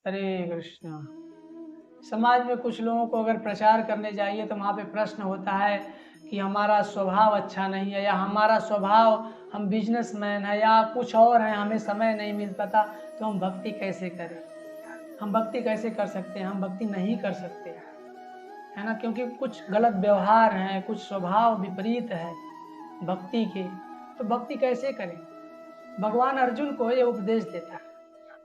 हरे कृष्णा। समाज में कुछ लोगों को अगर प्रचार करने जाइए तो वहाँ पे प्रश्न होता है कि हमारा स्वभाव अच्छा नहीं है, या हमारा स्वभाव, हम बिजनेसमैन है या कुछ और है, हमें समय नहीं मिल पाता, तो हम भक्ति कैसे करें? हम भक्ति कैसे कर सकते हैं? हम भक्ति नहीं कर सकते, है ना, क्योंकि कुछ गलत व्यवहार हैं, कुछ स्वभाव विपरीत है भक्ति के, तो भक्ति कैसे करें? भगवान अर्जुन को ये उपदेश देता है,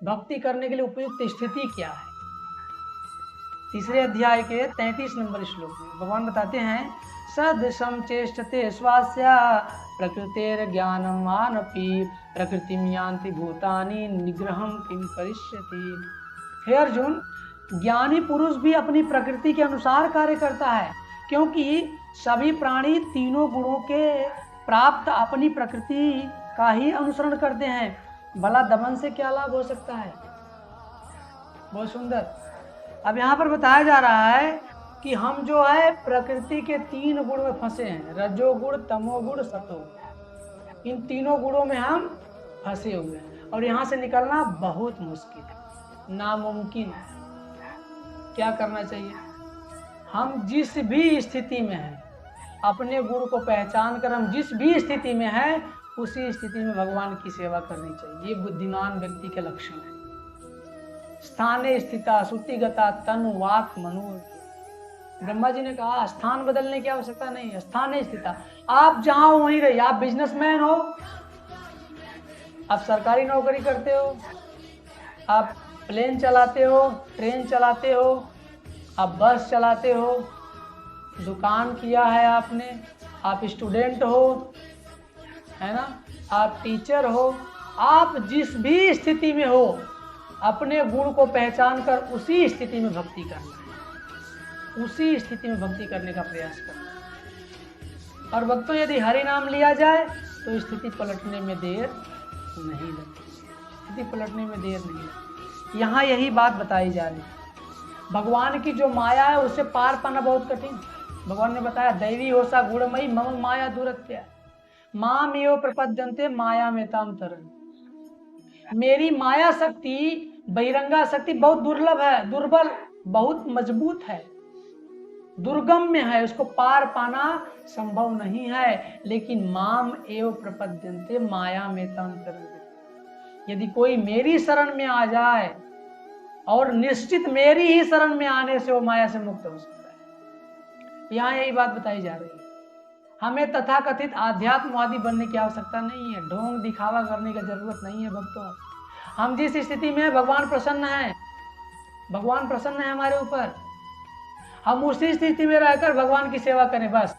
भक्ति करने के लिए उपयुक्त स्थिति क्या है। तीसरे अध्याय के 33 नंबर श्लोक में भगवान बताते हैं, सदृशं चेष्टते स्वास्या प्रकृतेर ज्ञानम मानपि प्रकृतिम यान्ति भूतानि निग्रहं किम करिष्यति। हे अर्जुन, ज्ञानी पुरुष भी अपनी प्रकृति के अनुसार कार्य करता है, क्योंकि सभी प्राणी तीनों गुणों के प्राप्त अपनी प्रकृति का ही अनुसरण करते हैं। भला दमन से क्या लाभ हो सकता है? बहुत सुंदर। अब यहाँ पर बताया जा रहा है कि हम जो है प्रकृति के 3 गुण में फंसे हैं, रजोगुण, तमोगुण, सतोगुण। इन तीनों गुणों में हम फंसे हुए हैं और यहाँ से निकलना बहुत मुश्किल है, नामुमकिन है। क्या करना चाहिए? हम जिस भी स्थिति में हैं, अपने गुण को पहचान कर हम जिस भी स्थिति में हैं, उसी स्थिति में भगवान की सेवा करनी चाहिए। ये बुद्धिमान व्यक्ति के लक्षण है। स्थाने स्थिता श्रुतिगता तनु वाक मनु। ब्रह्मा जी ने कहा स्थान बदलने की आवश्यकता नहीं है, स्थाने स्थिता, आप जहां हो वहीं रहिए। आप बिजनेसमैन हो, आप सरकारी नौकरी करते हो, आप प्लेन चलाते हो, ट्रेन चलाते हो, आप बस चलाते हो, दुकान किया है आपने, आप स्टूडेंट हो, है ना, आप टीचर हो, आप जिस भी स्थिति में हो, अपने गुण को पहचान कर उसी स्थिति में भक्ति करना है, उसी स्थिति में भक्ति करने का प्रयास करना है। और भक्तों, यदि हरि नाम लिया जाए तो स्थिति पलटने में देर नहीं लगती, स्थिति पलटने में देर नहीं लगती। यहाँ यही बात बताई जा रही है। भगवान की जो माया है उससे पार पाना बहुत कठिन। भगवान ने बताया, दैवी होसा गुणमयी मम माया दुरत्या माम एव प्रपद्यन्ते माया में ताम तरन। मेरी माया शक्ति, बहिरंगा शक्ति बहुत दुर्लभ है, दुर्बल, बहुत मजबूत है, दुर्गम्य है, उसको पार पाना संभव नहीं है। लेकिन माम एव प्रपद्यन्ते माया में ताम तरन। यदि कोई मेरी शरण में आ जाए, और निश्चित मेरी ही शरण में आने से वो माया से मुक्त हो सकता है। यहाँ यही बात बताई जा रही है। हमें तथाकथित आध्यात्मवादी बनने की आवश्यकता नहीं है, ढोंग दिखावा करने की जरूरत नहीं है भक्तों। हम जिस स्थिति में हैं, भगवान प्रसन्न है, भगवान प्रसन्न है हमारे ऊपर। हम उसी स्थिति में रहकर भगवान की सेवा करें, बस।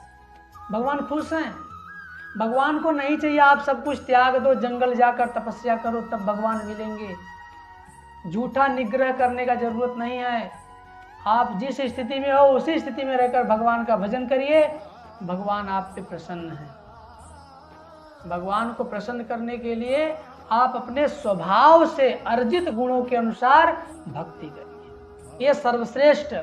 भगवान खुश हैं। भगवान को नहीं चाहिए आप सब कुछ त्याग दो, जंगल जाकर तपस्या करो, तब भगवान मिलेंगे। झूठा निग्रह करने का जरूरत नहीं है। आप जिस स्थिति में हो उसी स्थिति में रहकर भगवान का भजन करिए, भगवान आप पे प्रसन्न है। भगवान को प्रसन्न करने के लिए आप अपने स्वभाव से अर्जित गुणों के अनुसार भक्ति करिए। ये सर्वश्रेष्ठ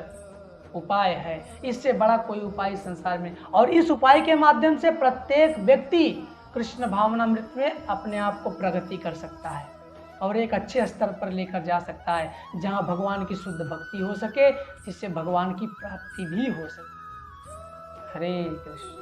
उपाय है, इससे बड़ा कोई उपाय संसार में। और इस उपाय के माध्यम से प्रत्येक व्यक्ति कृष्ण भावनामृत में अपने आप को प्रगति कर सकता है और एक अच्छे स्तर पर लेकर जा सकता है, जहां भगवान की शुद्ध भक्ति हो सके, जिससे भगवान की प्राप्ति भी हो सके। हरे कृष्ण।